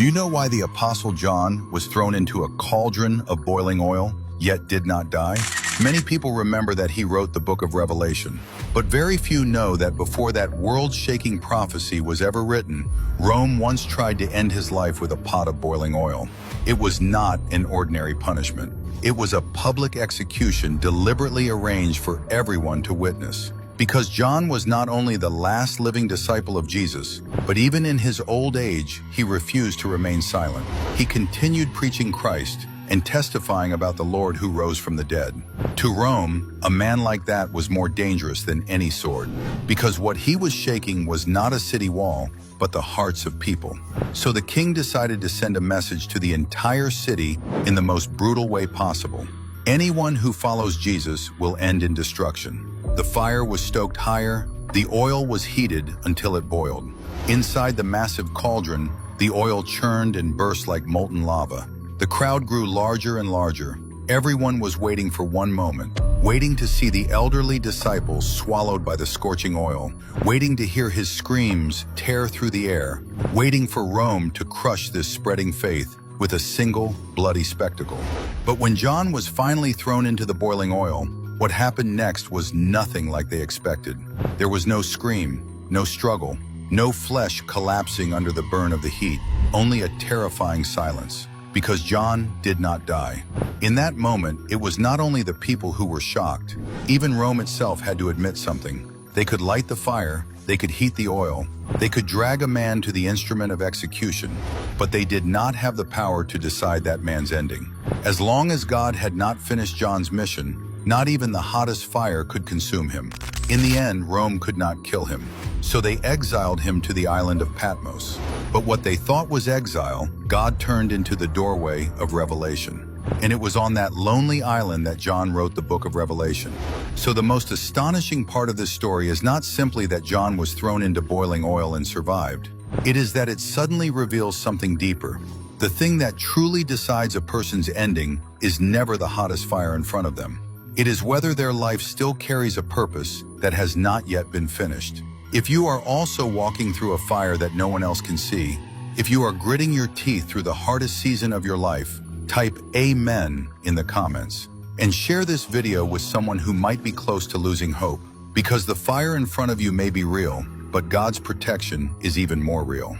Do you know why the Apostle John was thrown into a cauldron of boiling oil, yet did not die? Many people remember that he wrote the book of Revelation, but very few know that before that world-shaking prophecy was ever written, Rome once tried to end his life with a pot of boiling oil. It was not an ordinary punishment. It was a public execution deliberately arranged for everyone to witness. Because John was not only the last living disciple of Jesus, but even in his old age, he refused to remain silent. He continued preaching Christ and testifying about the Lord who rose from the dead. To Rome, a man like that was more dangerous than any sword, because what he was shaking was not a city wall, but the hearts of people. So the king decided to send a message to the entire city in the most brutal way possible. Anyone who follows Jesus will end in destruction. The fire was stoked higher, the oil was heated until it boiled. Inside the massive cauldron, the oil churned and burst like molten lava. The crowd grew larger and larger. Everyone was waiting for one moment, waiting to see the elderly disciples swallowed by the scorching oil, waiting to hear his screams tear through the air, waiting for Rome to crush this spreading faith with a single bloody spectacle. But when John was finally thrown into the boiling oil, what happened next was nothing like they expected. There was no scream, no struggle, no flesh collapsing under the burn of the heat, only a terrifying silence. Because John did not die. In that moment, it was not only the people who were shocked. Even Rome itself had to admit something. They could light the fire, they could heat the oil, they could drag a man to the instrument of execution, but they did not have the power to decide that man's ending. As long as God had not finished John's mission, not even the hottest fire could consume him. In the end, Rome could not kill him, so they exiled him to the island of Patmos. But what they thought was exile, God turned into the doorway of revelation. And it was on that lonely island that John wrote the book of Revelation. So the most astonishing part of this story is not simply that John was thrown into boiling oil and survived. It is that it suddenly reveals something deeper. The thing that truly decides a person's ending is never the hottest fire in front of them. It is whether their life still carries a purpose that has not yet been finished. If you are also walking through a fire that no one else can see, if you are gritting your teeth through the hardest season of your life, type Amen in the comments and share this video with someone who might be close to losing hope, because the fire in front of you may be real, but God's protection is even more real.